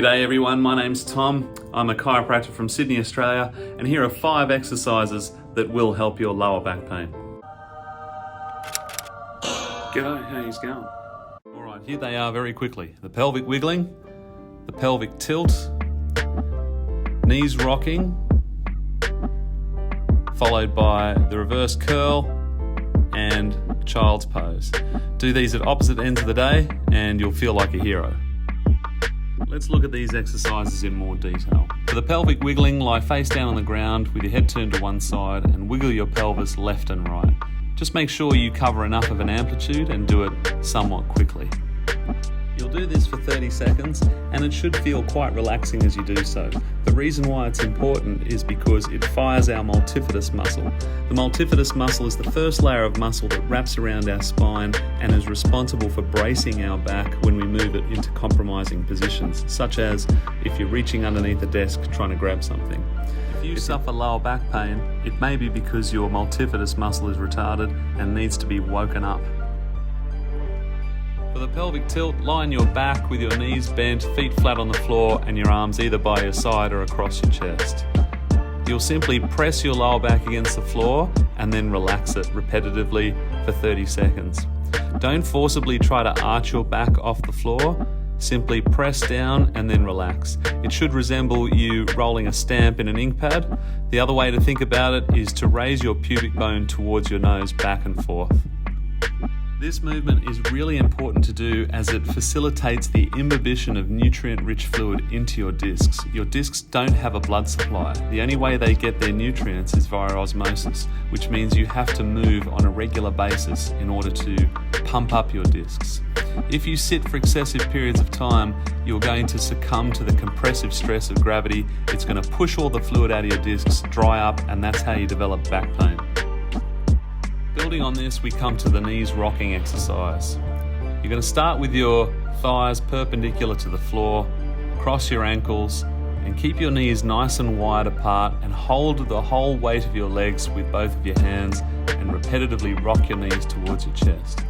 G'day everyone, my name's Tom. I'm a chiropractor from Sydney, Australia, and here are 5 exercises that will help your lower back pain. G'day, how's it going? Alright, here they are very quickly. The pelvic wiggling, the pelvic tilt, knees rocking, followed by the reverse curl and child's pose. Do these at opposite ends of the day and you'll feel like a hero. Let's look at these exercises in more detail. For the pelvic wiggling, lie face down on the ground with your head turned to one side and wiggle your pelvis left and right. Just make sure you cover enough of an amplitude and do it somewhat quickly. You'll do this for 30 seconds and it should feel quite relaxing as you do so. The reason why it's important is because it fires our multifidus muscle. The multifidus muscle is the first layer of muscle that wraps around our spine and is responsible for bracing our back when we move it into compromising positions, such as if you're reaching underneath a desk trying to grab something. If you suffer lower back pain, it may be because your multifidus muscle is retarded and needs to be woken up. For the pelvic tilt, lie on your back with your knees bent, feet flat on the floor, and your arms either by your side or across your chest. You'll simply press your lower back against the floor and then relax it repetitively for 30 seconds. Don't forcibly try to arch your back off the floor, simply press down and then relax. It should resemble you rolling a stamp in an ink pad. The other way to think about it is to raise your pubic bone towards your nose back and forth. This movement is really important to do as it facilitates the imbibition of nutrient-rich fluid into your discs. Your discs don't have a blood supply. The only way they get their nutrients is via osmosis, which means you have to move on a regular basis in order to pump up your discs. If you sit for excessive periods of time, you're going to succumb to the compressive stress of gravity. It's going to push all the fluid out of your discs, dry up, and that's how you develop back pain. Building on this, we come to the knees rocking exercise. You're going to start with your thighs perpendicular to the floor, cross your ankles, and keep your knees nice and wide apart and hold the whole weight of your legs with both of your hands and repetitively rock your knees towards your chest.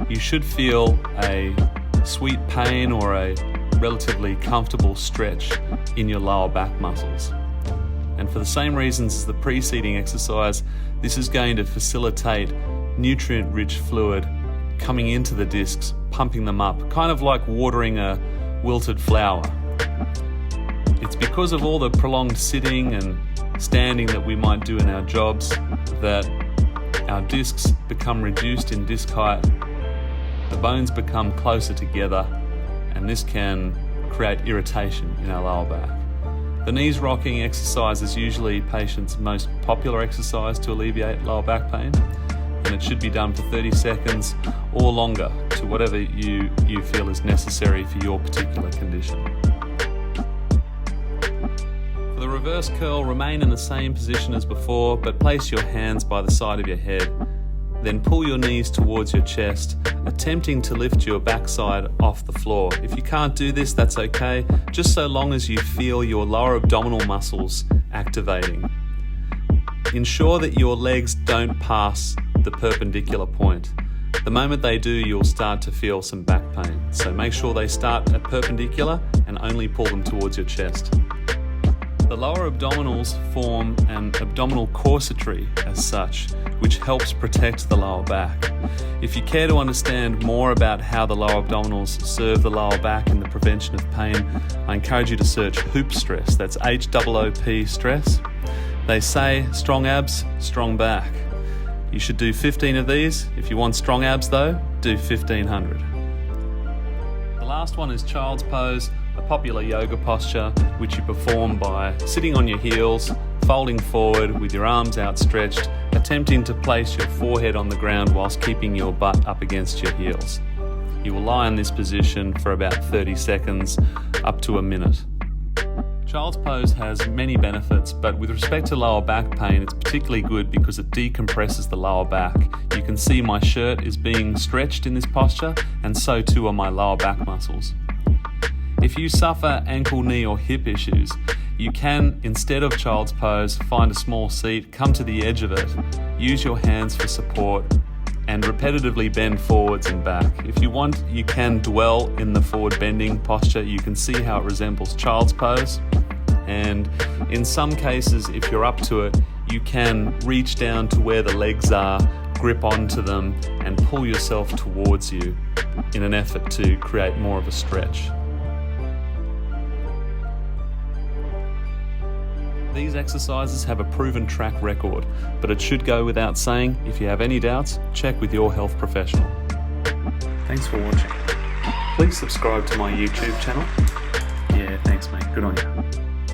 You should feel a sweet pain or a relatively comfortable stretch in your lower back muscles. And for the same reasons as the preceding exercise, this is going to facilitate nutrient-rich fluid coming into the discs, pumping them up, kind of like watering a wilted flower. It's because of all the prolonged sitting and standing that we might do in our jobs that our discs become reduced in disc height, the bones become closer together, and this can create irritation in our lower back. The knees rocking exercise is usually patients' most popular exercise to alleviate lower back pain, and it should be done for 30 seconds or longer to whatever you feel is necessary for your particular condition. For the reverse curl, remain in the same position as before, but place your hands by the side of your head. Then pull your knees towards your chest, attempting to lift your backside off the floor. If you can't do this, that's okay, just so long as you feel your lower abdominal muscles activating. Ensure that your legs don't pass the perpendicular point. The moment they do, you'll start to feel some back pain. So make sure they start at perpendicular and only pull them towards your chest. The lower abdominals form an abdominal corsetry as such, which helps protect the lower back. If you care to understand more about how the lower abdominals serve the lower back in the prevention of pain, I encourage you to search HOOP stress. That's HOOP stress. They say strong abs, strong back. You should do 15 of these. If you want strong abs though, do 1500. The last one is child's pose, a popular yoga posture which you perform by sitting on your heels, folding forward with your arms outstretched, attempting to place your forehead on the ground whilst keeping your butt up against your heels. You will lie in this position for about 30 seconds, up to a minute. Child's pose has many benefits, but with respect to lower back pain, it's particularly good because it decompresses the lower back. You can see my shirt is being stretched in this posture, and so too are my lower back muscles. If you suffer ankle, knee or hip issues, you can, instead of child's pose, find a small seat, come to the edge of it, use your hands for support and repetitively bend forwards and back. If you want, you can dwell in the forward bending posture. You can see how it resembles child's pose. And in some cases, if you're up to it, you can reach down to where the legs are, grip onto them, and pull yourself towards you in an effort to create more of a stretch. These exercises have a proven track record, but it should go without saying, if you have any doubts, check with your health professional. Thanks for watching. Please subscribe to my YouTube channel. Yeah, thanks mate, good on you.